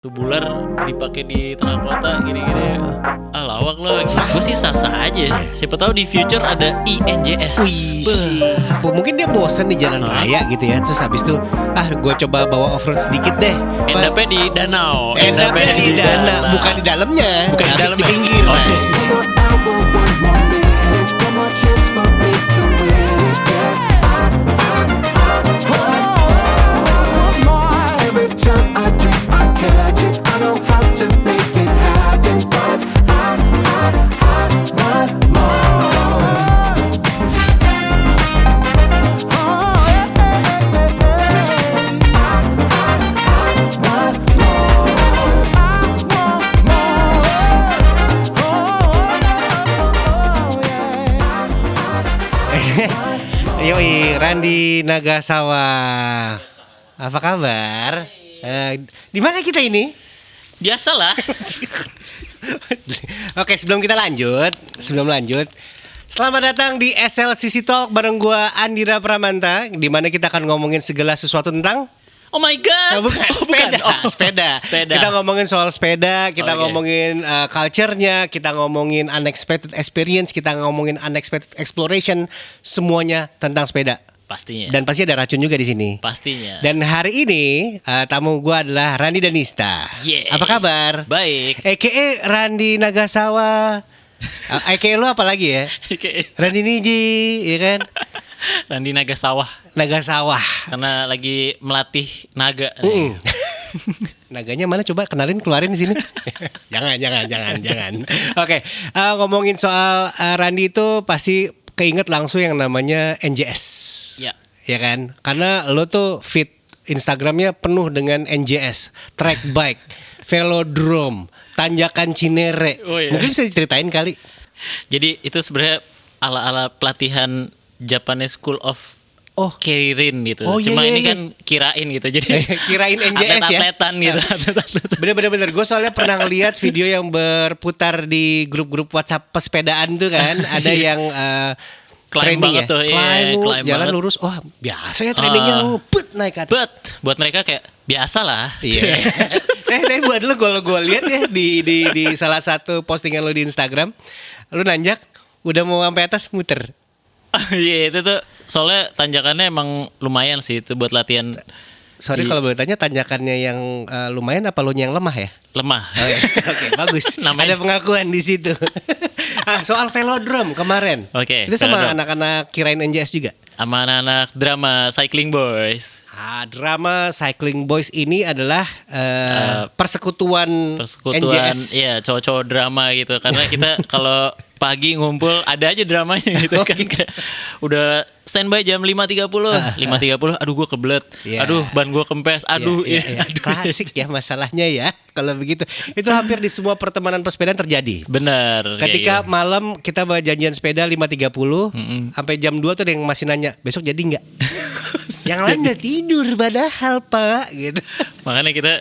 Tubular dipakai di tengah kota gini-gini. Lawak lo. Gue sih sah-sah aja. Siapa tahu di future ada INJS. Mungkin dia bosen di jalan raya gitu ya. Terus habis itu gue coba bawa off-road sedikit deh. End up-nya di danau. End-up-nya di danau. Bukan di dalamnya. Bukan di dalamnya. Di pinggir. Yoi, Randi Nagasawa. Apa kabar? Di mana kita ini? Biasalah. Oke, sebelum lanjut, selamat datang di SLCC Talk bareng gua Andira Pramanta, di mana kita akan ngomongin segala sesuatu tentang Oh my god. Sepeda. Kita ngomongin soal sepeda, kita ngomongin culture-nya, kita ngomongin unexpected experience, kita ngomongin unexpected exploration, semuanya tentang sepeda. Pastinya. Dan pasti ada racun juga di sini. Pastinya. Dan hari ini tamu gua adalah Randi Danista. Yeay. Apa kabar? Baik. EKE Randi Nagasawa. EKE lu apa lagi ya? Randi Niji, ya kan? Randi Nagasawa. Karena lagi melatih naga. Naganya mana, coba kenalin, keluarin di sini. jangan. Oke, ngomongin soal Randi itu pasti keinget langsung yang namanya NJS. Ya. Ya kan? Karena lo tuh feed Instagramnya penuh dengan NJS, track bike, velodrome, tanjakan Cinere. Oh, iya. Mungkin bisa diceritain kali. Jadi itu sebenarnya ala-ala pelatihan Japanese School of Keirin gitu. Oh, Cuma iya, ini iya. kan kirain gitu. Jadi Kirain NJS ya. atlet-atletan gitu. Bener. Gue soalnya pernah ngeliat video yang berputar di grup-grup WhatsApp pesepedaan tuh kan. Ada yang Climb training banget ya. tuh, iya, climb jalan banget. lurus. Wah, biasa ya trainingnya. Naik ke atas. Buat mereka kayak biasa lah. Iya. Tapi buat lu, kalau gue lihat ya di salah satu postingan lu di Instagram, lu nanjak udah mau sampai atas muter. Iya, itu tuh soalnya tanjakannya emang lumayan sih itu buat latihan. Sorry kalau boleh tanya, tanjakannya yang lumayan apa lu yang lemah ya? Lemah. Oke, bagus. Namanya- Ada pengakuan di situ. Soal velodrome kemarin. Oke, Itu sama velodrome. anak-anak kirain NJS juga. Sama anak-anak drama Cycling Boys. Drama Cycling Boys ini adalah persekutuan NJS. Iya, cowok-cowok drama gitu. Karena kita kalau pagi ngumpul ada aja dramanya gitu kan. Kayak udah standby jam 5.30. 5.30, aduh gue kebelet. Iya. Aduh, ban gue kempes. Aduh, Iya. aduh. Klasik ya masalahnya ya. Kalau begitu, itu hampir di semua pertemanan pesepedaan terjadi. Benar. Ketika kayak gitu. malam kita janjian sepeda 5.30, sampai jam 2 tuh ada yang masih nanya, besok jadi nggak? Yang lain udah tidur padahal Pak gitu. Makanya kita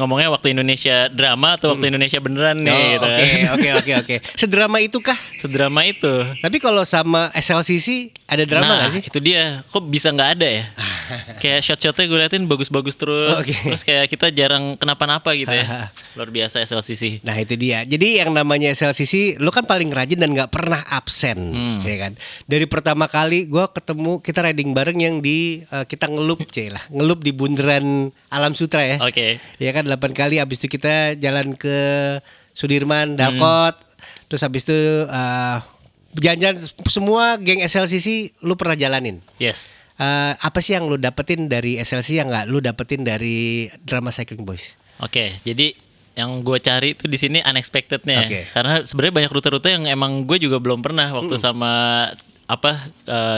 ngomongnya waktu Indonesia drama atau waktu Indonesia beneran nih gitu. Oke. Sedrama itu kah? Sedrama itu. Tapi kalau sama SLCC ada drama nggak sih? Itu dia. Kok bisa nggak ada ya? Kayak shot-shotnya gue liatin bagus-bagus terus. Oke. Terus kayak kita jarang kenapa-napa gitu ya. Luar biasa SLCC. Nah itu dia. Jadi yang namanya SLCC, lu kan paling rajin dan nggak pernah absen, ya kan? Dari pertama kali gue ketemu, kita riding bareng yang di kita ngelup di bundaran Alam Sutra ya. Oke. Ya kan 8 kali. Abis itu kita jalan ke Sudirman, Dakot. Terus abis itu jalan-jalan semua geng SLCC lu pernah jalanin. Yes. Apa sih yang lu dapetin dari SLCC yang nggak lu dapetin dari drama Cycling Boys? Oke. Jadi yang gue cari tuh di sini unexpectednya. Oke. Karena sebenarnya banyak rute-rute yang emang gue juga belum pernah waktu sama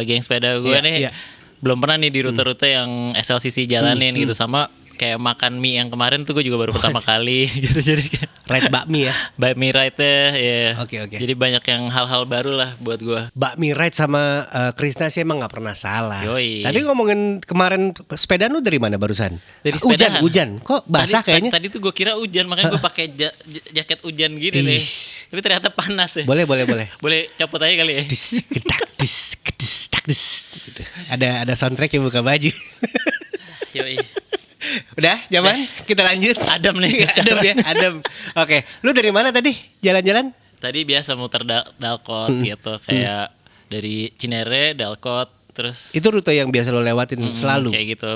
geng sepeda gue Iya, nih. iya. Belum pernah nih di rute-rute yang SLCC jalanin gitu. Sama kayak makan mie yang kemarin tuh gue juga baru pertama kali gitu. Jadi kayak Ride bakmi ya. bakmi ride-nya ya. Oke. Jadi banyak yang hal-hal baru lah buat gue. Bakmi ride sama Krisna sih emang nggak pernah salah. Yoi. Tadi ngomongin kemarin sepeda lu dari mana barusan? Dari sepedahan. Hujan. Kok basah kayaknya? Tadi tuh gue kira hujan, makanya gue pakai jaket hujan gini nih. Tis. Tapi ternyata panas ya. Boleh. Boleh copot aja kali ya. Dis, kedak, dis, kedis, tak, dis. Gitu. Ada soundtrack yang buka baju. Yoi. Udah, nyaman? Kita lanjut. Adem nih Adem ya, adem. Oke, lu dari mana tadi jalan-jalan? Tadi biasa muter Dalkot gitu, kayak dari Cinere, Dalkot, terus Itu rute yang biasa lo lewatin selalu. kayak gitu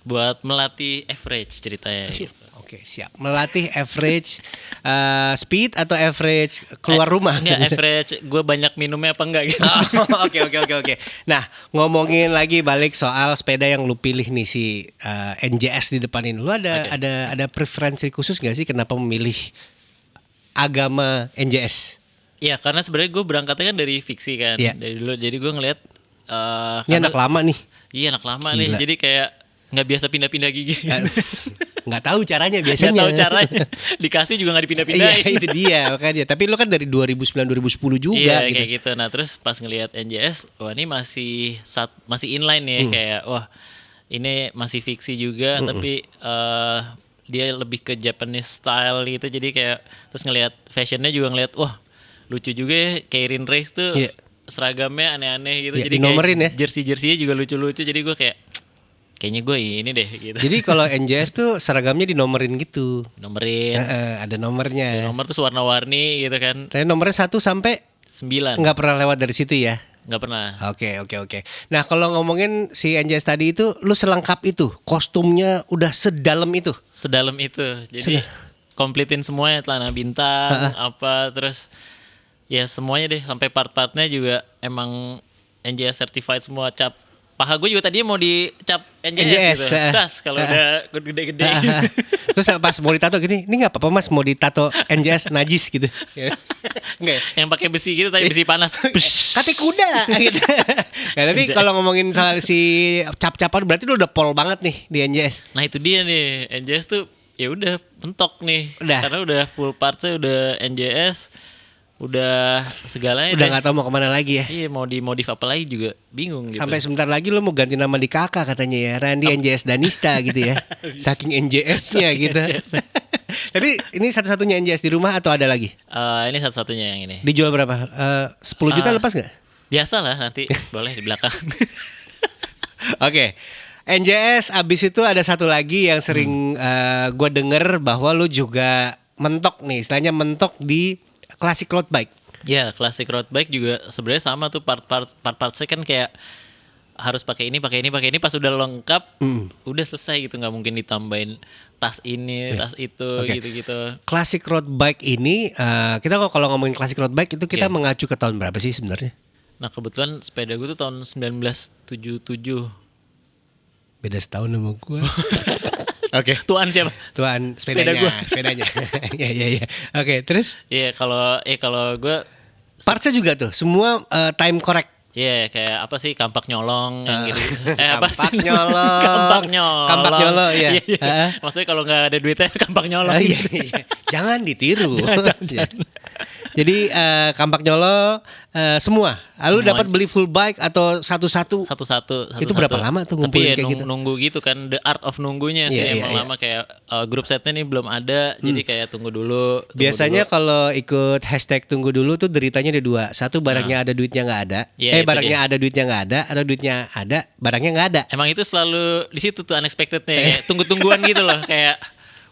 buat melatih average ceritanya gitu. Oke, siap. Melatih average speed atau average keluar rumah? Enggak average, gue banyak minumnya apa enggak gitu. Oh, Oke. Nah, ngomongin lagi balik soal sepeda yang lu pilih nih si NJS di depan ini. Lu ada preferensi khusus gak sih kenapa memilih agama NJS? Ya karena sebenarnya gue berangkatnya kan dari fiksi kan, Iya. dari dulu. Jadi gue ngeliat Ini anak lama nih. Iya anak lama Gila. nih, jadi kayak nggak biasa pindah-pindah gigi. Nggak tahu caranya Nggak biasanya. tahu caranya, dikasih juga nggak dipindah-pindahin. Iya, itu dia makanya. Tapi lu kan dari 2009-2010 juga Iya gitu. kayak gitu. Nah terus pas ngelihat NJS, wah ini masih inline ya, kayak wah ini masih fiksi juga, tapi dia lebih ke Japanese style gitu. Jadi kayak terus ngelihat fashionnya juga ngelihat wah lucu juga ya, Keirin Race tuh Iya. seragamnya aneh-aneh gitu. Iya, Jadi dinomerin ya. jersey-jerseynya juga lucu-lucu. Jadi gue kayaknya gue ini deh gitu. Jadi kalau NJS tuh seragamnya dinomerin gitu. Nomerin, Ada nomornya. nomor tuh warna-warni gitu kan. Tapi nomornya 1 sampai 9. nggak pernah lewat dari situ ya. Nggak pernah. Oke. Nah kalau ngomongin si NJS tadi itu, lu selengkap itu, kostumnya udah sedalam itu. Sedalam itu. Jadi kompletin semuanya, celana bintang, apa terus ya semuanya deh, sampai part-partnya juga emang NJS certified semua, cap. Paha gue juga tadinya mau dicap NJS gitu. Das kalau udah gede-gede. Terus pas mau ditato gini, ini nggak apa-apa mas mau ditato NJS najis gitu. Nggak ya? Yang pakai besi gitu, tapi besi panas. Kate kuda gitu. Nah, tapi kalau ngomongin soal si cap-capan berarti lu udah pol banget nih di NJS. Nah itu dia nih, NJS tuh ya udah mentok nih. Udah. Karena udah full partsnya udah NJS, udah segalanya Udah deh. nggak tahu mau kemana lagi ya. Iya, mau dimodif apa lagi juga bingung gitu. Sampai sebentar lagi lu mau ganti nama di kakak katanya ya, Randy NJS Danista gitu ya. Saking NJS-nya gitu. NJS. Tapi ini satu-satunya NJS di rumah atau ada lagi? Ini satu-satunya yang ini. Dijual berapa? 10 juta lepas nggak? Biasa lah nanti boleh di belakang. Oke. NJS abis itu ada satu lagi yang sering gue denger bahwa lu juga mentok nih, istilahnya mentok di classic road bike. Ya, classic road bike juga sebenarnya sama tuh part-partnya kan kayak harus pakai ini pas udah lengkap udah selesai gitu, nggak mungkin ditambahin tas ini, tas itu Oke. gitu-gitu. Classic road bike ini kita kalau ngomongin classic road bike itu kita mengacu ke tahun berapa sih sebenarnya? Nah, kebetulan sepeda gue tuh tahun 1977. Beda setahun sama gue. Oke. Tuan siapa? Tuan Sepeda sepedanya, gua. sepedanya. Iya. Oke, terus Iya, kalau gue partsnya juga tuh semua time correct. iya kayak apa sih, kampak nyolong yang gitu. Apa sih? Kampak nyolong. Kampak nyolong. Iya. Maksudnya kalau nggak ada duitnya kampak nyolong. Iya. Jangan ditiru. Jangan. Jadi kampak nyolong semua. Lalu Semua. dapat beli full bike atau satu-satu. Satu-satu. Itu berapa lama tuh ngumpulin Tapi ya kayak gitu? nunggu gitu kan, the art of nunggunya sih Iya, emang iya. lama, kayak grup setnya nih belum ada, jadi kayak tunggu dulu. Biasanya kalau ikut hashtag tunggu dulu tuh deritanya ada dua. Satu barangnya ada duitnya nggak ada. Iya, itu Barangnya dia. ada duitnya nggak ada. Ada duitnya ada, barangnya nggak ada. Emang itu selalu di situ tuh unexpectednya, kayak tunggu-tungguan gitu loh, kayak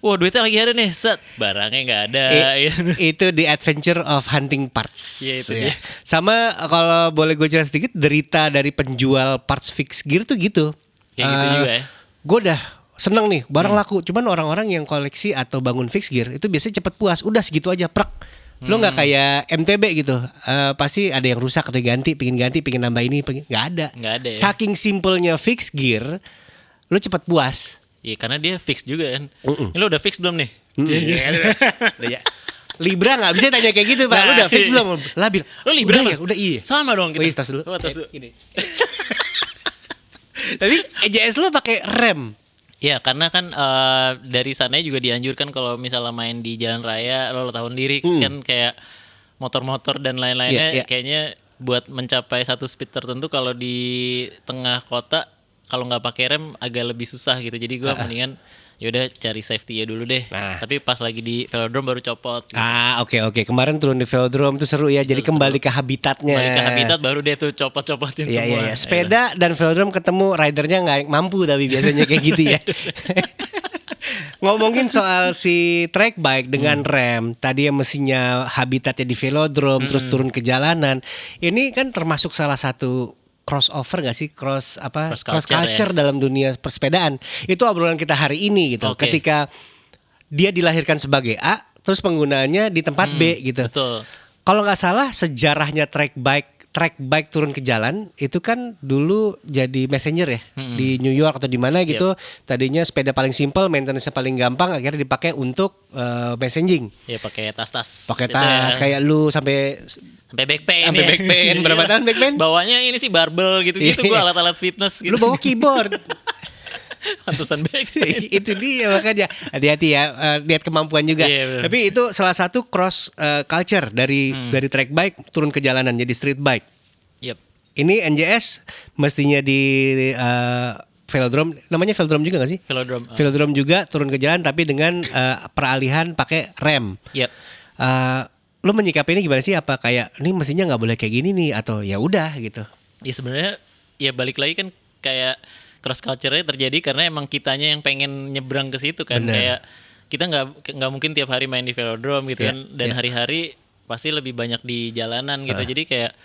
wah duitnya lagi ada nih, set barangnya nggak ada. gitu. Itu the adventure of hunting parts. Iya, itu Ya. dia. Sama kalau boleh gue cerita sedikit, derita dari penjual parts fix gear tuh gitu. Kayak gitu juga ya. Gue udah seneng nih barang laku. Cuman orang-orang yang koleksi atau bangun fix gear itu biasanya cepet puas. Udah segitu aja prek. Lo nggak kayak MTB gitu. Pasti ada yang rusak atau ganti, pingin nambah ini, nggak ada. Nggak ada ya. Saking simpelnya fix gear, lo cepet puas. Iya, karena dia fix juga kan. Ini lo udah fix belum nih? Udah ya. Libra nggak bisa tanya kayak gitu pak. Lu udah fix belum? Labil. Lo Libra udah Bang? ya, udah iya. Sama dong Oh kita. iya, tas dulu. Tas dulu. Gini. Tapi EJS lu pakai rem. Ya karena kan dari sana juga dianjurkan kalau misalnya main di jalan raya, lo tahu sendiri kan kayak motor-motor dan lain-lainnya Iya, iya. kayaknya buat mencapai satu speed tertentu kalau di tengah kota kalau nggak pakai rem agak lebih susah gitu. Jadi gue mendingan yaudah cari safety ya dulu deh. Nah. Tapi pas lagi di velodrome baru copot. Gitu. Oke. Kemarin turun di velodrome tuh seru ya. Jadi kembali ke habitatnya. Balik ke habitat baru deh tuh copot-copotin Iya, semua. iya. Sepeda dan velodrome ketemu ridernya nggak mampu tapi biasanya kayak gitu ya. Ngomongin soal si track bike dengan rem, tadi yang mesinnya habitatnya di velodrome, terus turun ke jalanan. Ini kan termasuk salah satu crossover gak sih? Cross culture ya. dalam dunia persepedaan. Itu obrolan kita hari ini gitu. Oke. Ketika dia dilahirkan sebagai A, terus penggunaannya di tempat B gitu. Betul. Kalau nggak salah sejarahnya track bike turun ke jalan itu kan dulu jadi messenger ya di New York atau di mana gitu. Tadinya sepeda paling simple, maintenance paling gampang, akhirnya dipakai untuk messaging. Ya pakai tas-tas. Pakai Itu tas ya. kayak lu sampai back pain. sampai ya. back pain. Berapa tahun back pain? Bawanya ini sih barbel gitu-gitu, Iya. gue alat-alat fitness gitu. Lu bawa keyboard. Pantesan back pain. Itu dia makanya hati-hati ya, lihat kemampuan juga. Iya, bener. Tapi itu salah satu cross culture dari track bike turun ke jalanan jadi street bike. Yep. Ini NJS mestinya di velodrome, namanya velodrome juga gak sih? Velodrome. Velodrome juga turun ke jalan tapi dengan peralihan pakai rem. Yep. Lo menyikapi ini gimana sih? Apa kayak ini mestinya nggak boleh kayak gini nih atau ya udah gitu? Ya sebenarnya ya balik lagi kan kayak cross culture-nya terjadi karena emang kitanya yang pengen nyebrang ke situ kan. Bener. Kayak kita nggak mungkin tiap hari main di velodrome gitu Ya, kan, dan hari-hari pasti lebih banyak di jalanan gitu. Jadi kayak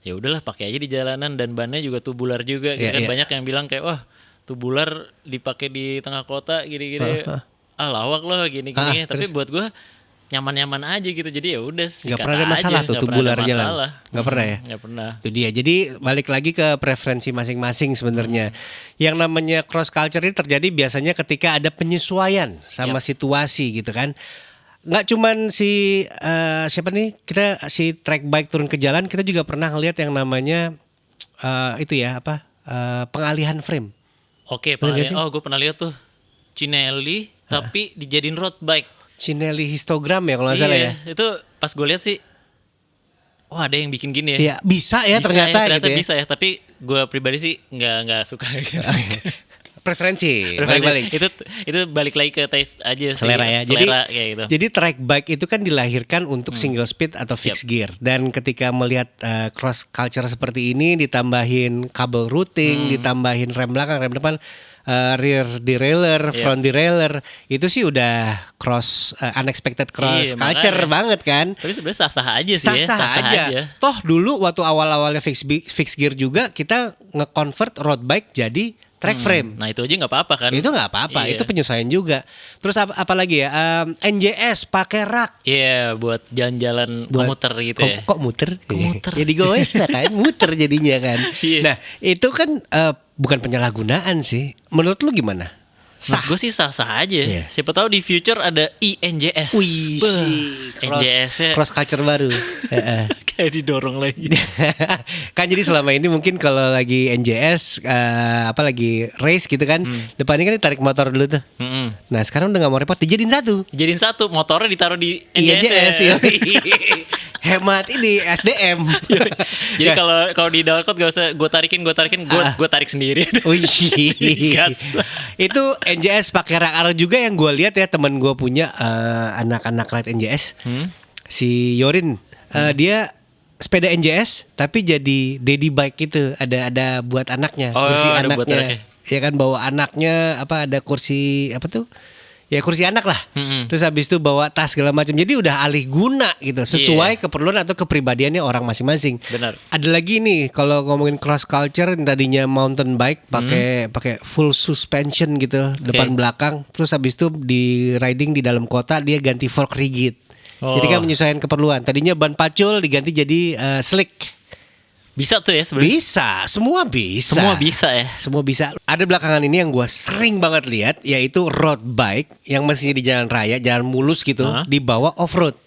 ya udahlah pakai aja di jalanan, dan bannya juga tubular juga gitu Ya, kan. ya. Banyak yang bilang kayak wah tubular dipakai di tengah kota gini-gini. Lawak loh gini-gini. Tapi Terus? buat gua nyaman-nyaman aja gitu. Jadi ya udah Nggak pernah ada masalah tuh tubular jalan? Nggak pernah ya? Nggak pernah. Itu dia. Jadi balik lagi ke preferensi masing-masing sebenarnya. Yang namanya cross culture ini terjadi biasanya ketika ada penyesuaian sama situasi gitu kan. Nggak cuman si siapa nih, kita si track bike turun ke jalan, kita juga pernah ngelihat yang namanya itu ya apa pengalihan frame. Oke, Bener gak sih? oh gue pernah lihat tuh Cinelli tapi dijadiin road bike. Cinelli histogram ya kalau nggak salah ya. Itu pas gue lihat sih, wah ada yang bikin gini ya. Iya bisa ya ternyata gitu ya. bisa ya. Tapi gue pribadi sih nggak suka gitu. Preferensi Preferensi. balik-balik. Itu balik lagi ke taste aja sih. Selera ya. Selera kayak gitu. Jadi track bike itu kan dilahirkan untuk single speed atau fixed gear. Dan ketika melihat cross culture seperti ini, ditambahin kabel routing, ditambahin rem belakang, rem depan, rear derailleur, front derailleur, itu sih udah unexpected cross Iya, culture makanya. banget kan. Tapi sebenarnya sah-sah aja sih ya. Sah-sah aja. Toh dulu waktu awal-awalnya fixed gear juga kita nge-convert road bike jadi track frame. Nah itu aja nggak apa-apa kan. Itu nggak apa-apa, Iya. itu penyesuaian juga. Terus apa lagi ya? NJS pakai rak. Iya, buat jalan-jalan komuter gitu ya. Kok muter? Komuter. Ya digoes lah kan, muter jadinya kan. Iya. Nah itu kan bukan penyalahgunaan sih. Menurut lu gimana? Sah. Gue sih sah-sah aja. Iya. Siapa tahu di future ada INJS. Wih, NJS-nya cross culture baru. Heeh. kayak didorong lagi. Kan jadi selama ini mungkin kalau lagi NJS apa lagi race gitu kan, depannya kan ditarik motor dulu tuh. Mm-mm. Nah sekarang udah gak mau repot, dijadiin satu. Jadiin satu, motornya ditaruh di INJS NJS. yoi. Hemat ini SDM. Jadi kalau di download gak usah gue tarikin, gue tarik sendiri. Wih. Gas. Itu NJS pakai rak arrow juga yang gue lihat ya, teman gue punya anak-anak ride NJS. Si Yorin dia sepeda NJS tapi jadi daddy bike gitu, ada buat anaknya, Oh, kursi ada buat anaknya. anaknya. Ya kan bawa anaknya apa ada kursi apa tuh? Ya kursi anak lah. Terus habis itu bawa tas segala macam. Jadi udah alih guna gitu, sesuai keperluan atau kepribadiannya orang masing-masing. Benar. Ada lagi nih kalau ngomongin cross culture, yang tadinya mountain bike pakai full suspension gitu, depan belakang. Terus habis itu di riding di dalam kota dia ganti fork rigid. Jadi kan menyesuaikan keperluan. Tadinya ban pacul diganti jadi slick. Bisa tuh ya sebenarnya. Bisa, semua bisa. Semua bisa ya. Semua bisa. Ada belakangan ini yang gue sering banget lihat, yaitu road bike yang mestinya di jalan raya, jalan mulus gitu, dibawa off road.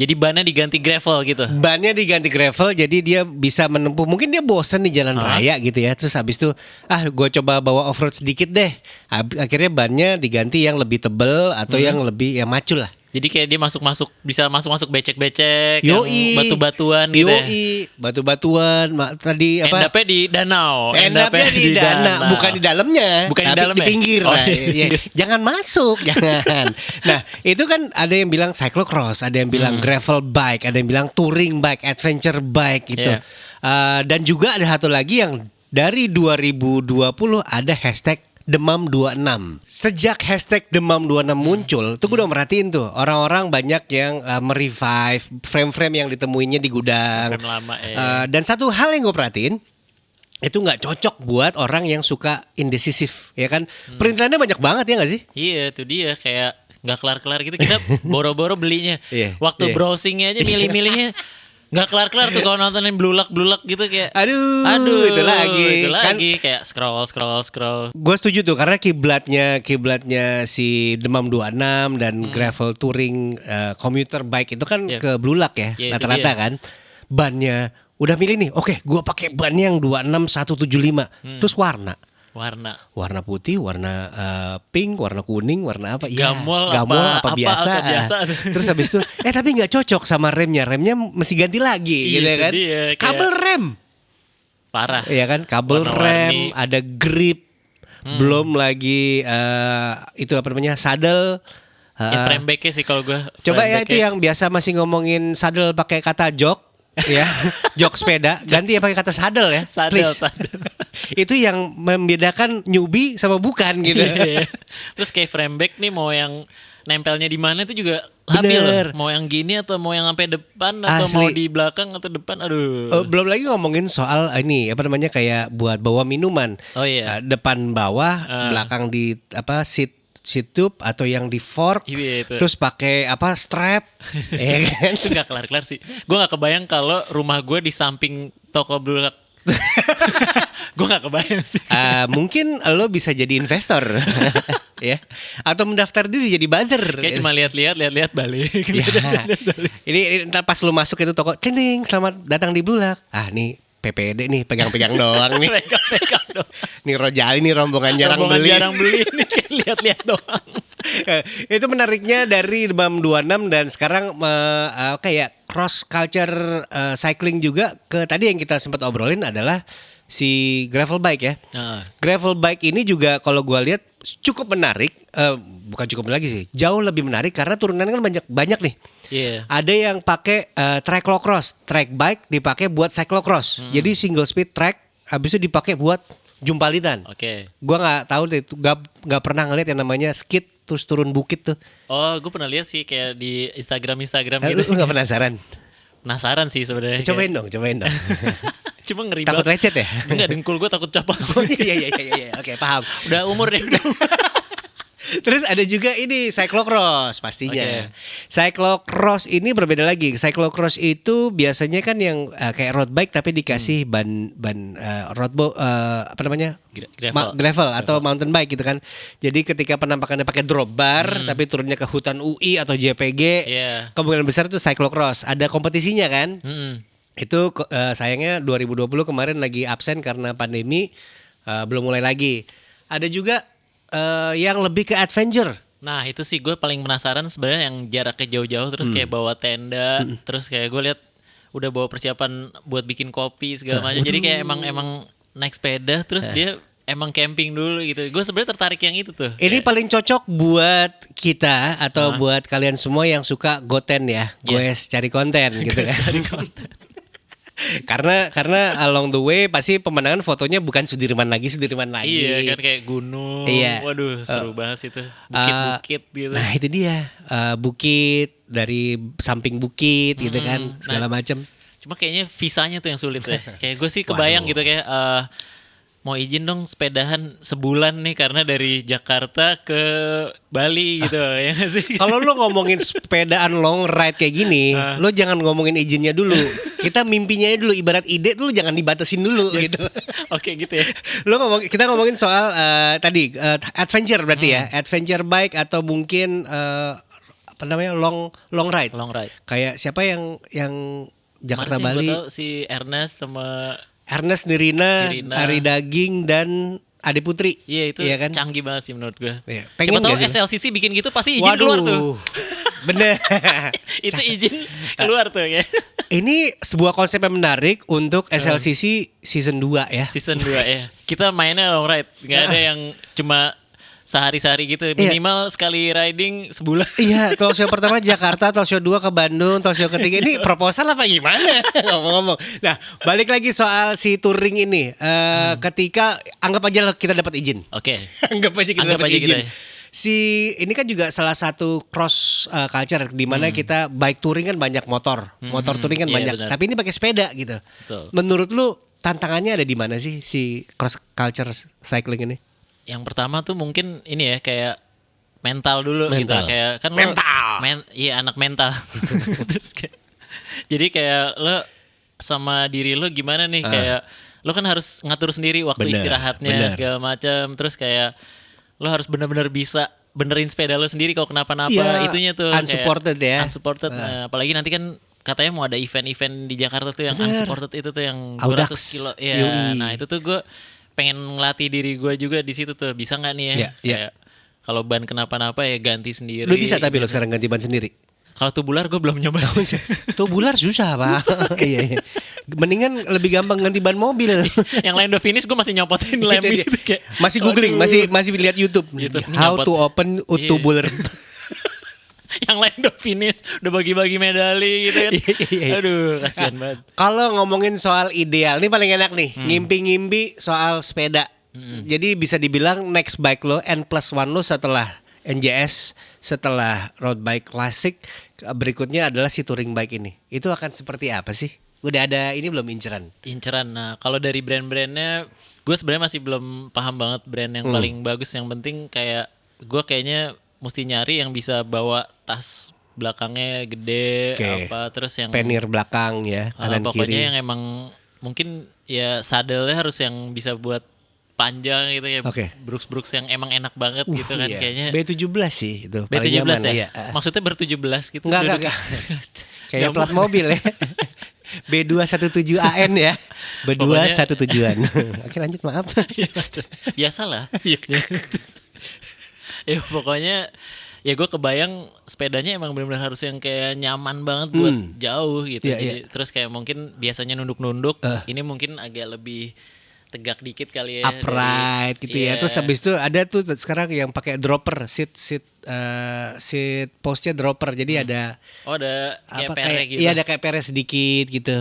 Jadi bannya diganti gravel gitu. Bannya diganti gravel, jadi dia bisa menempuh. Mungkin dia bosan di jalan raya gitu ya. Terus habis itu, gue coba bawa off road sedikit deh. Akhirnya bannya diganti yang lebih tebel atau yang lebih macul lah. Jadi kayak dia bisa masuk becek-becek, Yoi. yang batu-batuan gitu ya. Batu-batuan. Tadi End apa? up-nya di danau. Endapnya di danau, bukan di dalamnya, Bukan di tapi dalamnya. di pinggir. Oh, lah. di Ya, jangan masuk, jangan. Nah, itu kan ada yang bilang cyclocross, ada yang bilang gravel bike, ada yang bilang touring bike, adventure bike gitu. Iya. Dan juga ada satu lagi yang dari 2020 ada hashtag Demam 26. Sejak hashtag Demam 26 muncul, tuh gue udah merhatiin tuh orang-orang banyak yang merevive frame-frame yang ditemuinya di gudang. Frame lama, Dan satu hal yang gue perhatiin, itu nggak cocok buat orang yang suka indecisif, ya kan? Perintilannya banyak banget ya nggak sih? Iya, itu dia kayak nggak kelar-kelar gitu, kita boro-boro belinya. Iya, Waktu iya. browsingnya aja milih-milihnya nggak kelar-kelar tuh kalau nontonin blulak-blulak gitu kayak Aduh, itu lagi. Kan, kayak scroll. Gue setuju tuh karena kiblatnya si Demam 26 dan gravel touring commuter bike itu kan Iya. ke blulak ya, Iya, itu rata-rata dia. kan. Bannya udah milih nih. Oke, gue pakai ban yang 26175. Terus warna putih, warna pink, warna kuning, warna apa? Ya, Gamol apa biasa. apa biasa. Terus habis itu tapi nggak cocok sama remnya mesti ganti lagi Iya, gitu itu kan. dia, kayak- Kabel rem. parah. Iya kan, kabel Warna-warni. rem, ada grip, belum lagi itu apa namanya, saddle. Ya frame back-nya sih kalau gue. Coba ya itu yang biasa masih ngomongin saddle pakai kata jok, ya, jok sepeda, ganti ya pakai kata saddle ya, please. Sadel. Itu yang membedakan newbie sama bukan gitu. Iya. Terus kayak frame back nih mau yang nempelnya di mana itu juga labil Bener. loh. Mau yang gini atau mau yang sampai depan atau Asli. mau di belakang atau depan, aduh. Belum lagi ngomongin soal ini apa namanya kayak buat bawa minuman. Oh iya. Depan bawah, belakang di apa seat tube atau yang di fork, Iya, itu. terus pakai apa strap, ya kan? Itu gak kelar-kelar sih. Gue gak kebayang kalau rumah gue di samping toko blulak. Gue gak kebayang sih. Mungkin lo bisa jadi investor, ya, atau mendaftar diri jadi buzzer. Kayak cuma lihat-lihat balik. Ya. Ini ntar pas lo masuk itu toko, cening, selamat datang di Blulak. Nih PPD nih, pegang-pegang doang nih. Pegang dong. Nih Rojali nih rombongan jarang Rombongan beli. jarang beli ini kayak lihat-lihat doang. Itu menariknya dari Demam 26 dan sekarang kayak cross culture cycling juga ke tadi yang kita sempat obrolin adalah si gravel bike ya. Gravel bike ini juga kalau gua lihat cukup menarik, bukan cukup lagi sih, jauh lebih menarik karena turunannya kan banyak nih. Iya. Ada yang pakai cyclocross, track bike dipakai buat cyclocross. Jadi single speed track, habis itu dipakai buat jumpalitan. Oke. Gua nggak tahu deh, nggak pernah ngeliat yang namanya skid terus turun bukit tuh. Oh, gue pernah lihat sih kayak di Instagram Lu gitu. nggak penasaran? Penasaran sih sebenarnya. Cobain dong. Cuma ngeri Takut banget. lecet ya? Enggak, dengkul gue takut copot. Oh iya. Oke, paham. Udah umur deh udah. Terus ada juga ini cyclocross pastinya. Oke. Cyclocross ini berbeda lagi. Cyclocross itu biasanya kan yang kayak road bike tapi dikasih ban apa namanya? Gravel atau mountain bike gitu kan. Jadi ketika penampakannya pakai drop bar tapi turunnya ke hutan UI atau JPG, Iya. kemungkinan besar itu cyclocross. Ada kompetisinya kan? Itu sayangnya 2020 kemarin lagi absen karena pandemi, belum mulai lagi. Ada juga yang lebih ke adventure. Nah itu sih gue paling penasaran sebenarnya yang jaraknya jauh-jauh terus kayak bawa tenda, terus kayak gue lihat udah bawa persiapan buat bikin kopi segala macam. Jadi kayak emang naik sepeda terus dia emang camping dulu gitu. Gue sebenarnya tertarik yang itu tuh. Ini paling cocok buat kita atau buat kalian semua yang suka goten ya, goes cari konten gitu kan. Karena along the way pasti pemandangan fotonya bukan Sudirman lagi. Iya kan kayak gunung. Iya. Waduh seru banget sih itu. Bukit-bukit gitu. Nah itu dia, bukit dari samping bukit gitu kan segala macam. Cuma kayaknya visanya tuh yang sulit ya. Kayak gue sih kebayang gitu kayak mau izin dong sepedahan sebulan nih karena dari Jakarta ke Bali gitu ya nggak sih? Kalau lo ngomongin sepedaan long ride kayak gini, lo jangan ngomongin izinnya dulu. Kita mimpinya dulu, ibarat ide tuh lo jangan dibatasin dulu gitu. Oke gitu ya. Kita ngomongin soal tadi adventure berarti ya, adventure bike atau mungkin apa namanya long ride. Long ride. Kayak siapa yang Jakarta Kemarin sih Bali? gue tahu si Ernest sama Ernest Nirina, Ari Daging dan Ade Putri. iya itu kan? canggih banget sih menurut gue. Iya. Siapa Pengen tahu nggak sih? SLCC bikin gitu pasti izin keluar tuh. Bener. Itu izin keluar tuh ya. Ini sebuah konsep yang menarik untuk SLCC season 2 ya. Season 2 ya. Kita mainnya long ride, nggak ada yang cuma sehari-hari gitu, minimal sekali riding sebulan. Iya, talk show pertama Jakarta, talk show 2 ke Bandung, talk show ketiga ini proposal apa gimana? Ngomong-ngomong. Nah, balik lagi soal si touring ini. Ketika anggap aja kita dapat izin. Oke. Anggap aja kita Anggap dapat aja izin. gitu ya. Si ini kan juga salah satu cross culture di mana kita bike touring kan banyak motor touring kan Iya, banyak. benar. Tapi ini pakai sepeda gitu. Betul. Menurut lu tantangannya ada di mana sih si cross culture cycling ini? Yang pertama tuh mungkin ini ya kayak mental dulu gitu, Mental. kayak kan Mental. iya anak mental. Terus jadi kayak lo sama diri lo gimana nih, kayak lo kan harus ngatur sendiri waktu Bener, istirahatnya bener. segala macam, terus kayak lo harus benar-benar bisa benerin sepeda lo sendiri kalau kenapa-napa. Iya, Itunya tuh kayak unsupported ya. unsupported. Nah, apalagi nanti kan katanya mau ada event-event di Jakarta tuh yang Bener. unsupported, itu tuh yang Audax. 200 kilo ya. Yoi. Nah itu tuh gue pengen ngelatih diri gue juga di situ tuh, bisa nggak nih ya, Iya, iya. kayak kalau ban kenapa-napa ya ganti sendiri. Lu bisa tapi lo sekarang ganti ban sendiri. Kalau tubular gue belum nyoba. Tubular susah Pak. Iya, iya. Mendingan lebih gampang ganti ban mobil. Yang line of finish gue masih nyopotin lem Itu dia. gitu kayak. Masih googling, masih lihat YouTube. YouTube, ini How nyopot. to open Iya. tubular. Yang line of finish udah bagi-bagi medali gitu kan. Iya. Aduh, kasihan banget. Kalau ngomongin soal ideal, ini paling enak nih. Ngimpi-ngimpi soal sepeda. Jadi bisa dibilang next bike lo N+1 lo setelah NJS, setelah road bike klasik, berikutnya adalah si touring bike ini. Itu akan seperti apa sih? Udah ada ini belum inceran? Inceran. Nah, kalau dari brand-brandnya, gue sebenarnya masih belum paham banget brand yang paling bagus. Yang penting kayak gue kayaknya mesti nyari yang bisa bawa tas belakangnya gede, Oke. apa terus yang Penir belakang ya, kanan pokoknya kiri. yang emang mungkin ya sadelnya harus yang bisa buat panjang gitu ya. Oke. Brooks yang emang enak banget gitu kan, Iya. kayaknya. B17 sih itu paling B17 nyaman, ya? iya. Maksudnya ber-17 gitu. Enggak. Kayak plat mobil ya. B217AN ya. B2 Pokoknya- satu tujuan. Oke lanjut, maaf. Biasalah. Iya. Ya pokoknya ya gue kebayang sepedanya emang benar-benar harus yang kayak nyaman banget buat jauh gitu. Iya, Jadi terus kayak mungkin biasanya nunduk-nunduk, ini mungkin agak lebih tegak dikit kali ya. Upright gitu ya. Iya. Terus habis itu ada tuh sekarang yang pakai dropper, seat postnya dropper. Jadi ada Oh ada kayak apa pere kayak gitu. iya ada kayak peres sedikit gitu.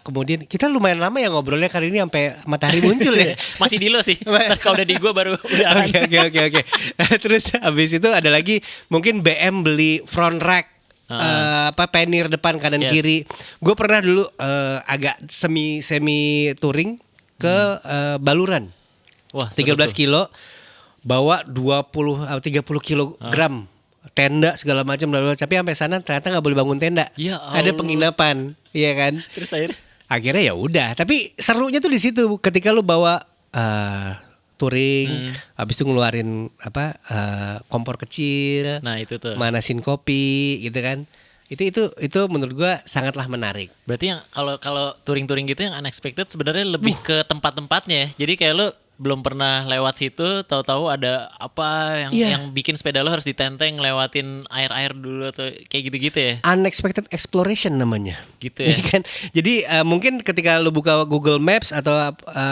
Kemudian kita lumayan lama ya ngobrolnya kali ini sampai matahari muncul ya. Masih di lo sih. Ntar kalau udah di gue baru udah. Oke. Terus habis itu ada lagi mungkin BM beli front rack. Pannier depan kanan Yes. kiri. Gue pernah dulu agak semi touring ke Baluran. Wah, seru 13 tuh. kilo bawa 30 kilogram tenda segala macam, tapi sampai sana ternyata nggak boleh bangun tenda. Ya Ada Allah. penginapan, iya kan? Terus Akhirnya ya udah, tapi serunya tuh di situ ketika lu bawa touring, habis itu ngeluarin kompor kecil, nah itu tuh. manasin kopi gitu kan. Itu menurut gua sangatlah menarik. Berarti yang kalau touring-touring gitu yang unexpected sebenarnya lebih ke tempat-tempatnya ya. Jadi kayak lo belum pernah lewat situ, tahu-tahu ada apa yang Iya. yang bikin sepeda lo harus ditenteng lewatin air-air dulu atau kayak gitu-gitu ya. Unexpected exploration namanya. Gitu ya. Iya kan? Jadi mungkin ketika lu buka Google Maps atau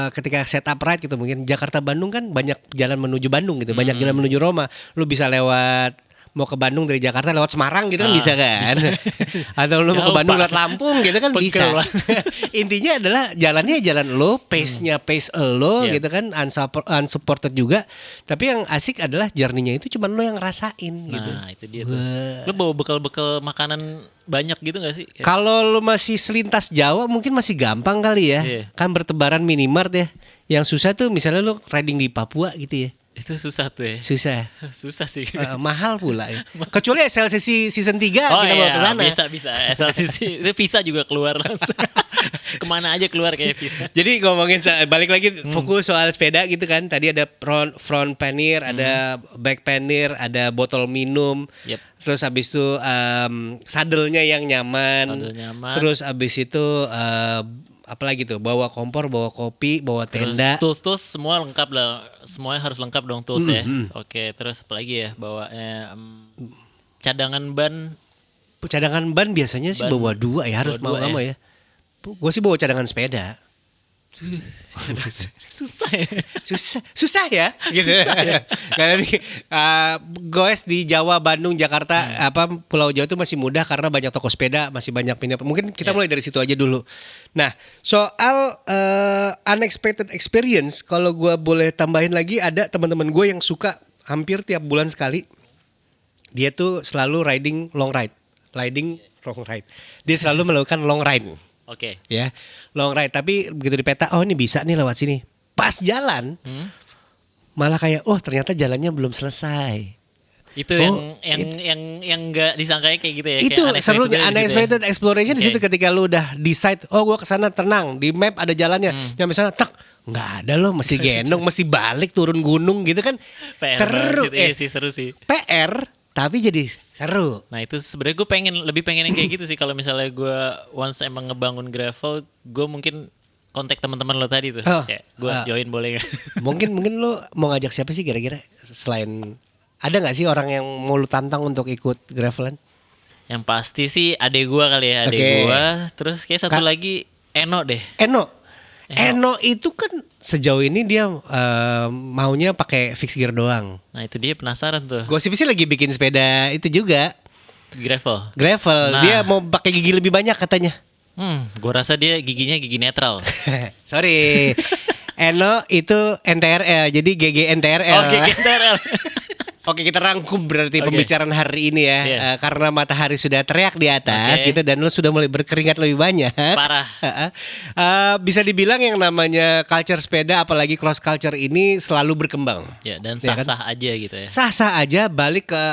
ketika setup ride gitu, mungkin Jakarta Bandung kan banyak jalan menuju Bandung gitu, banyak jalan menuju Roma. Lu bisa lewat mau ke Bandung dari Jakarta lewat Semarang gitu kan bisa kan? Atau lu mau ke Jauh, Bandung Pak. lewat Lampung gitu kan Pegel, bisa. Pak. Intinya adalah jalannya jalan lo, pace-nya pace lo Iya. gitu kan, unsupported juga. Tapi yang asik adalah journey-nya itu cuma lo yang ngerasain gitu. Nah, itu dia tuh. Lo bawa bekal-bekal makanan banyak gitu gak sih? Kayak- Kalau lu masih selintas Jawa mungkin masih gampang kali ya. Iya. Kan bertebaran minimart ya. Yang susah tuh misalnya lu riding di Papua gitu ya. Itu susah tuh ya. Susah. Susah sih. Mahal pula ya. Kecuali SLCC season 3 kita bawa ke sana. bisa. SLCC itu visa juga keluar langsung. Kemana aja keluar kayak visa. Jadi ngomongin balik lagi fokus soal sepeda gitu kan. Tadi ada front pannier, ada back pannier, ada botol minum. Yep. Terus habis itu sadelnya yang nyaman. Sadel nyaman. Terus habis itu apalagi tuh, bawa kompor, bawa kopi, bawa tenda. Terus tools semua lengkap lah. Semuanya harus lengkap dong tools ya. Oke, terus apa lagi ya? Bawa cadangan ban. Cadangan ban biasanya sih Ban. bawa 2 ya, harus Bawa mau dua ya. Gue sih bawa cadangan sepeda. Susah ya. Susah ya gitu. Karena goes di Jawa, Bandung, Jakarta, Pulau Jawa itu masih mudah karena banyak toko sepeda, masih banyak pindah. Mungkin kita mulai dari situ aja dulu. Nah, soal unexpected experience, kalau gue boleh tambahin lagi, ada teman-teman gue yang suka hampir tiap bulan sekali. Dia tuh selalu riding long ride. Dia selalu melakukan long ride. Oke. Ya, long ride. Tapi begitu di peta, oh ini bisa nih lewat sini. Pas jalan, malah kayak, oh ternyata jalannya belum selesai. Itu yang nggak disangkanya kayak gitu ya. Itu kayak serunya unexpected gitu ya. exploration di situ ketika lu udah decide, oh gue kesana tenang, di map ada jalannya. Yang misalnya nggak ada loh, mesti gendong, mesti balik turun gunung gitu kan. PR Seru. Iya sih, seru sih. PR tapi jadi seru. Nah itu sebenarnya gue lebih pengen yang kayak gitu sih. Kalau misalnya gue once emang ngebangun gravel, gue mungkin kontak teman-teman lo tadi tuh. Kayak gue join boleh gak? Mungkin lo mau ngajak siapa sih kira-kira selain, ada nggak sih orang yang mau lu tantang untuk ikut gravelan? Yang pasti sih adek gue kali ya, gue. Terus kayak satu lagi Eno deh. Eno itu kan sejauh ini dia maunya pakai fixed gear doang. Nah itu dia penasaran tuh. Gosip sih lagi bikin sepeda itu juga. Gravel. Nah. Dia mau pakai gigi lebih banyak katanya. Gue rasa dia giginya gigi netral. Sorry. Eno itu NTRL, jadi GG NTRL. Oh GG NTRL. Oke, kita rangkum berarti pembicaraan hari ini ya. Karena matahari sudah teriak di atas gitu dan lu sudah mulai berkeringat lebih banyak. Parah. Bisa dibilang yang namanya culture sepeda apalagi cross culture ini selalu berkembang. Ya, dan sah-sah aja gitu ya. Sah-sah aja, balik ke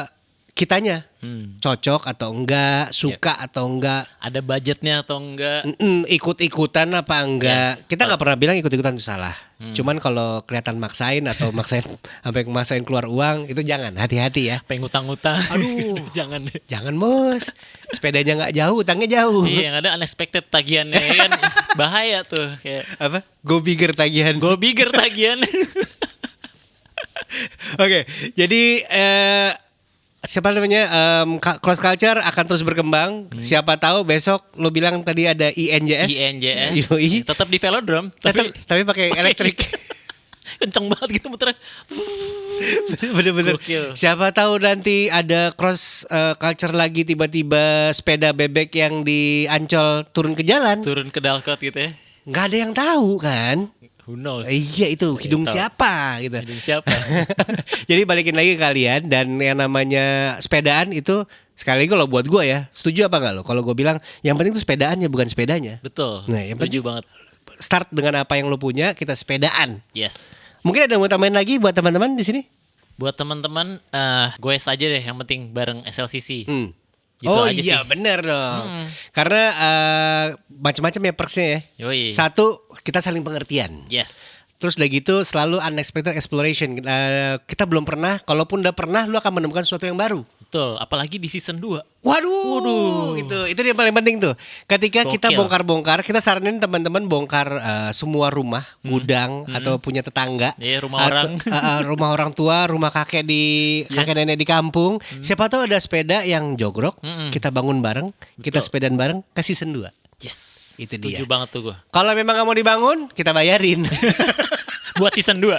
kitanya. Cocok atau enggak, suka atau enggak, ada budgetnya atau enggak, ikut-ikutan apa enggak. Kita nggak pernah bilang ikut-ikutan itu salah. Cuman kalau kelihatan maksain atau sampai maksain keluar uang itu jangan, hati-hati ya. Pengen utang-utang. Aduh, jangan bos. Sepedanya nggak jauh, utangnya jauh. Iya, yang ada unexpected tagihannya kan bahaya tuh. Kayak apa? Go bigger tagihan. Oke, jadi siapa namanya cross culture akan terus berkembang. Siapa tahu besok lo bilang tadi ada INJS. Yoi. Tetap di velodrome, tapi pakai elektrik. Kenceng banget gitu muternya. Bener-bener. Siapa tahu nanti ada cross culture lagi, tiba-tiba sepeda bebek yang di Ancol turun ke jalan. Turun ke Dalkot gitu ya. Nggak ada yang tahu kan. Who knows? Iya itu hidung siapa gitu. Hidung siapa? Jadi balikin lagi ke kalian, dan yang namanya sepedaan itu sekali lagi kalau buat gue ya, setuju apa nggak lo? Kalau gue bilang yang penting itu sepedaannya bukan sepedanya. Betul. Nah, yang setuju banget. Start dengan apa yang lo punya, kita sepedaan. Yes. Mungkin ada yang mau tambahin lagi buat teman-teman di sini? Buat teman-teman, goes aja deh yang penting bareng SLCC. Gitu iya sih. Bener dong. Karena macam-macam ya perksnya ya. Yoi. Satu, kita saling pengertian. Yes. Terus udah gitu selalu unexpected exploration. Kita belum pernah, kalaupun udah pernah, lu akan menemukan sesuatu yang baru. Betul, apalagi di season 2. Waduh. Itu dia paling penting tuh. Ketika kita bongkar-bongkar, kita saranin teman-teman bongkar semua rumah, gudang atau punya tetangga. Iya, rumah orang. Rumah orang tua, rumah kakek nenek di kampung. Siapa tahu ada sepeda yang jogrok, kita bangun bareng, kita sepedaan bareng ke season 2. Yes. Itu setuju dia. banget tuh gue. Kalau memang gak mau dibangun, kita bayarin. Buat season 2.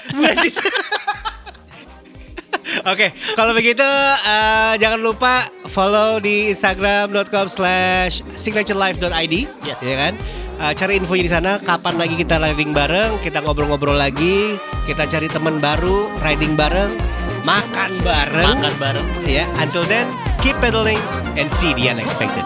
Oke, kalau begitu jangan lupa follow di instagram.com/signaturelife.id. Yes. Ya kan? Cari infonya di sana. Kapan lagi kita riding bareng, kita ngobrol-ngobrol lagi, kita cari teman baru, riding bareng, makan bareng. Ya, until then, keep pedaling and see the unexpected.